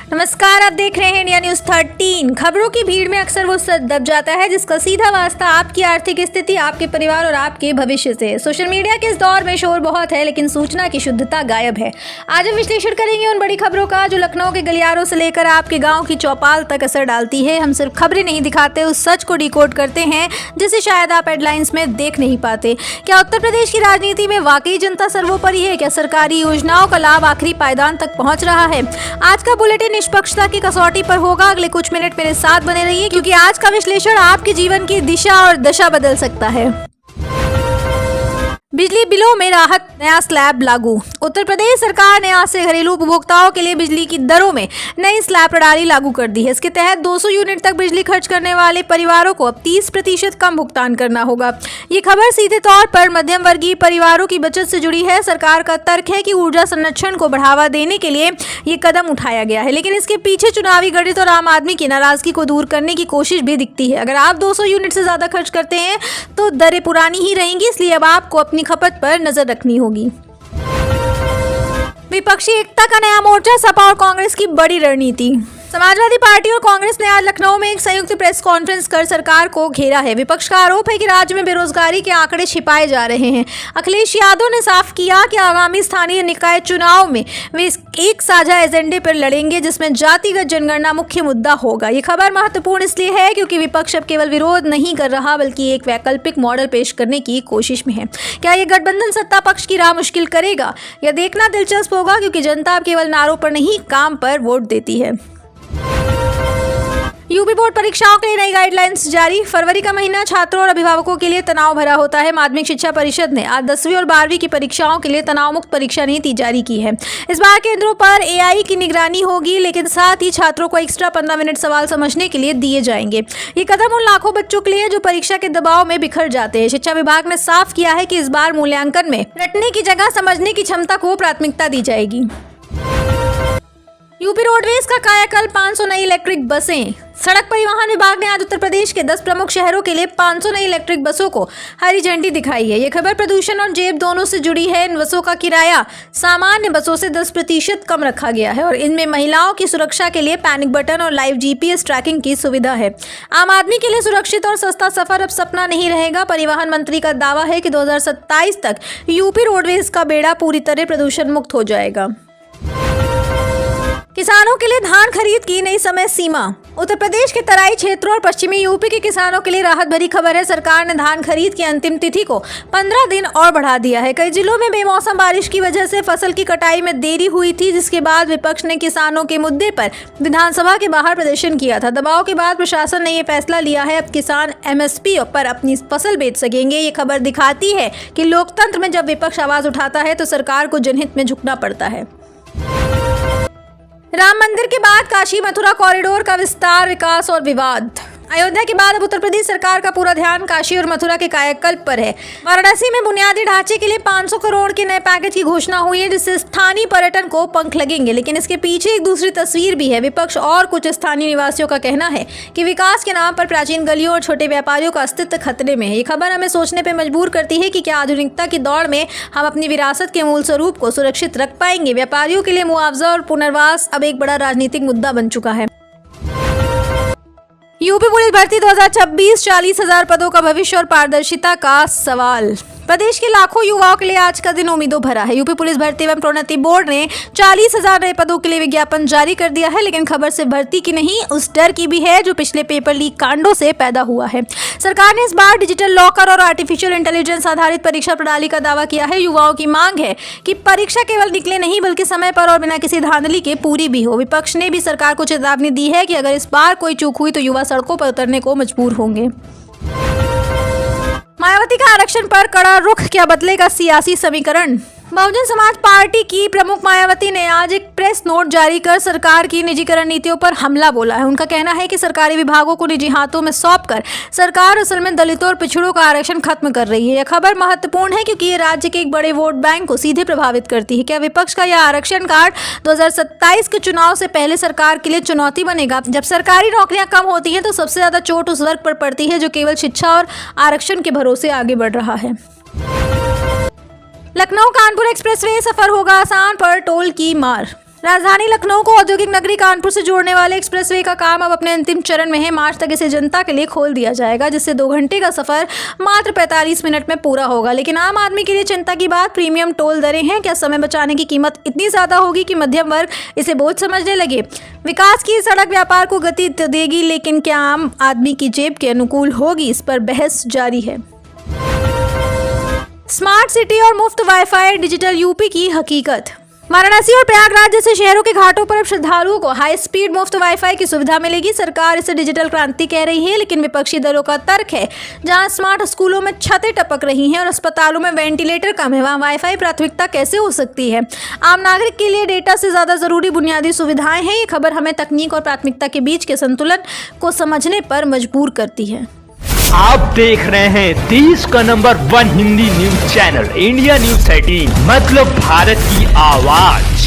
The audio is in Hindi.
नमस्कार, आप देख रहे हैं इंडिया न्यूज 13। खबरों की भीड़ में अक्सर वो सच दब जाता है जिसका सीधा वास्ता आपकी आर्थिक स्थिति, आपके परिवार और आपके भविष्य से। सोशल मीडिया के इस दौर में शोर बहुत है लेकिन सूचना की शुद्धता गायब है। आज हम विश्लेषण करेंगे उन बड़ी खबरों का जो लखनऊ के गलियारों से लेकर आपके गाँव की चौपाल तक असर डालती है। हम सिर्फ खबरें नहीं दिखाते, उस सच को डिकोड करते हैं जिसे शायद आप हेडलाइंस में देख नहीं पाते। क्या उत्तर प्रदेश की राजनीति में वाकई जनता सर्वोपरि है? क्या सरकारी योजनाओं का लाभ आखिरी पायदान तक पहुंच रहा है? आज का बुलेटिन निष्पक्षता की कसौटी पर होगा। अगले कुछ मिनट मेरे साथ बने रहिए क्योंकि आज का विश्लेषण आपके जीवन की दिशा और दशा बदल सकता है। बिजली बिलों में राहत, नया स्लैब लागू। उत्तर प्रदेश सरकार ने आज से घरेलू उपभोक्ताओं के लिए बिजली की दरों में नई स्लैब प्रणाली लागू कर दी है। इसके तहत 200 यूनिट तक बिजली खर्च करने वाले परिवारों को अब 30% कम भुगतान करना होगा। ये खबर सीधे तौर पर मध्यम वर्गीय परिवारों की बचत से जुड़ी है। सरकार का तर्क है कि ऊर्जा संरक्षण को बढ़ावा देने के लिए ये कदम उठाया गया है, लेकिन इसके पीछे चुनावी गणित और आम आदमी की नाराजगी को दूर करने की कोशिश भी दिखती है। अगर आप 200 यूनिट से ज्यादा खर्च करते हैं तो दरें पुरानी ही रहेंगी, इसलिए अब आपको अपनी खपत पर नजर रखनी होगी। विपक्षी एकता का नया मोर्चा, सपा और कांग्रेस की बड़ी रणनीति। समाजवादी पार्टी और कांग्रेस ने आज लखनऊ में एक संयुक्त प्रेस कॉन्फ्रेंस कर सरकार को घेरा है। विपक्ष का आरोप है कि राज्य में बेरोजगारी के आंकड़े छिपाए जा रहे हैं। अखिलेश यादव ने साफ किया कि आगामी स्थानीय निकाय चुनाव में वे एक साझा एजेंडे पर लड़ेंगे जिसमें जातिगत जनगणना मुख्य मुद्दा होगा। ये खबर महत्वपूर्ण इसलिए है क्योंकि विपक्ष अब केवल विरोध नहीं कर रहा बल्कि एक वैकल्पिक मॉडल पेश करने की कोशिश में है। क्या ये गठबंधन सत्ता पक्ष की राह मुश्किल करेगा? यह देखना दिलचस्प होगा क्योंकि जनता अब केवल नारों पर नहीं, काम पर वोट देती है। यूपी बोर्ड परीक्षाओं के लिए नई गाइडलाइंस जारी। फरवरी का महीना छात्रों और अभिभावकों के लिए तनाव भरा होता है। माध्यमिक शिक्षा परिषद ने आज 10वीं और 12वीं की परीक्षाओं के लिए तनाव मुक्त परीक्षा नीति जारी की है। इस बार केंद्रों पर एआई की निगरानी होगी, लेकिन साथ ही छात्रों को एक्स्ट्रा 15 मिनट सवाल समझने के लिए दिए जाएंगे। ये कदम उन लाखों बच्चों के लिए जो परीक्षा के दबाव में बिखर जाते हैं। शिक्षा विभाग ने साफ किया है कि इस बार मूल्यांकन में रटने की जगह समझने की क्षमता को प्राथमिकता दी जाएगी। यूपी रोडवेज का कायाकल्प, 500 नई इलेक्ट्रिक बसें। सड़क परिवहन विभाग ने आज उत्तर प्रदेश के 10 प्रमुख शहरों के लिए 500 नई इलेक्ट्रिक बसों को हरी झंडी दिखाई है। ये खबर प्रदूषण और जेब दोनों से जुड़ी है। इन बसों का किराया सामान्य बसों से 10% कम रखा गया है और इनमें महिलाओं की सुरक्षा के लिए पैनिक बटन और लाइव GPS ट्रैकिंग की सुविधा है। आम आदमी के लिए सुरक्षित और सस्ता सफर अब सपना नहीं रहेगा। परिवहन मंत्री का दावा है कि 2027 तक यूपी रोडवेज का बेड़ा पूरी तरह प्रदूषण मुक्त हो जाएगा। किसानों के लिए धान खरीद की नई समय सीमा। उत्तर प्रदेश के तराई क्षेत्रों और पश्चिमी यूपी के किसानों के लिए राहत भरी खबर है। सरकार ने धान खरीद की अंतिम तिथि को 15 दिन और बढ़ा दिया है। कई जिलों में बेमौसम बारिश की वजह से फसल की कटाई में देरी हुई थी, जिसके बाद विपक्ष ने किसानों के मुद्दे पर विधानसभा के बाहर प्रदर्शन किया था। दबाव के बाद प्रशासन ने यह फैसला लिया है, अब किसान MSP पर अपनी फसल बेच सकेंगे। ये खबर दिखाती है कि लोकतंत्र में जब विपक्ष आवाज उठाता है तो सरकार को जनहित में झुकना पड़ता है। राम मंदिर के बाद काशी मथुरा कॉरिडोर का विस्तार, विकास और विवाद। अयोध्या के बाद अब उत्तर प्रदेश सरकार का पूरा ध्यान काशी और मथुरा के कायाकल्प पर है। वाराणसी में बुनियादी ढांचे के लिए 500 करोड़ के नए पैकेज की घोषणा हुई है जिससे स्थानीय पर्यटन को पंख लगेंगे, लेकिन इसके पीछे एक दूसरी तस्वीर भी है। विपक्ष और कुछ स्थानीय निवासियों का कहना है कि विकास के नाम पर प्राचीन गलियों और छोटे व्यापारियों का अस्तित्व खतरे में है। ये खबर हमें सोचने पर मजबूर करती है कि क्या आधुनिकता की दौड़ में हम अपनी विरासत के मूल स्वरूप को सुरक्षित रख पाएंगे। व्यापारियों के लिए मुआवजा और पुनर्वास अब एक बड़ा राजनीतिक मुद्दा बन चुका है। यूपी पुलिस भर्ती 2026, 40,000 पदों का भविष्य और पारदर्शिता का सवाल। प्रदेश के लाखों युवाओं के लिए आज का दिन उम्मीदों भरा है। यूपी पुलिस भर्ती एवं प्रोन्नति बोर्ड ने 40,000 नए पदों के लिए विज्ञापन जारी कर दिया है, लेकिन खबर सिर्फ भर्ती की नहीं, उस डर की भी है जो पिछले पेपर लीक कांडों से पैदा हुआ है। सरकार ने इस बार डिजिटल लॉकर और आर्टिफिशियल इंटेलिजेंस आधारित परीक्षा प्रणाली का दावा किया है। युवाओं की मांग है कि परीक्षा केवल निकले नहीं बल्कि समय पर और बिना किसी धांधली के पूरी भी हो। विपक्ष ने भी सरकार को चेतावनी दी है कि अगर इस बार कोई चूक हुई तो युवा सड़कों पर उतरने को मजबूर होंगे। मायावती का आरक्षण पर कड़ा रुख, क्या बदलेगा सियासी समीकरण। बहुजन समाज पार्टी की प्रमुख मायावती ने आज एक प्रेस नोट जारी कर सरकार की निजीकरण नीतियों पर हमला बोला है। उनका कहना है कि सरकारी विभागों को निजी हाथों में सौंपकर सरकार असल में दलितों और पिछड़ों का आरक्षण खत्म कर रही है। यह खबर महत्वपूर्ण है क्योंकि ये राज्य के एक बड़े वोट बैंक को सीधे प्रभावित करती है। क्या विपक्ष का यह आरक्षण कार्ड 2027 के चुनाव से पहले सरकार के लिए चुनौती बनेगा? जब सरकारी नौकरियां कम होती हैं तो सबसे ज्यादा चोट उस वर्ग पर पड़ती है जो केवल शिक्षा और आरक्षण के भरोसे आगे बढ़ रहा है। लखनऊ कानपुर एक्सप्रेसवे सफर होगा आसान पर टोल की मार। राजधानी लखनऊ को औद्योगिक नगरी कानपुर से जोड़ने वाले एक्सप्रेसवे का काम अब अपने अंतिम चरण में है। मार्च तक इसे जनता के लिए खोल दिया जाएगा, जिससे 2 घंटे का सफर मात्र 45 मिनट में पूरा होगा। लेकिन आम आदमी के लिए चिंता की बात प्रीमियम टोल दरें हैं। क्या समय बचाने की कीमत इतनी ज्यादा होगी कि मध्यम वर्ग इसे बोझ समझने लगे? विकास की सड़क व्यापार को गति देगी, लेकिन क्या आम आदमी की जेब के अनुकूल होगी? इस पर बहस जारी है। स्मार्ट सिटी और मुफ्त वाईफाई, डिजिटल यूपी की हकीकत। वाराणसी और प्रयागराज जैसे शहरों के घाटों पर अब श्रद्धालुओं को हाई स्पीड मुफ्त वाईफाई की सुविधा मिलेगी। सरकार इसे डिजिटल क्रांति कह रही है, लेकिन विपक्षी दलों का तर्क है जहां स्मार्ट स्कूलों में छतें टपक रही हैं और अस्पतालों में वेंटिलेटर कम है, वहां वाईफाई प्राथमिकता कैसे हो सकती है? आम नागरिक के लिए डेटा से ज्यादा जरूरी बुनियादी सुविधाएं हैं। ये खबर हमें तकनीक और प्राथमिकता के बीच के संतुलन को समझने पर मजबूर करती है। आप देख रहे हैं देश का number 1 Hindi news channel India news 13, मतलब भारत की आवाज।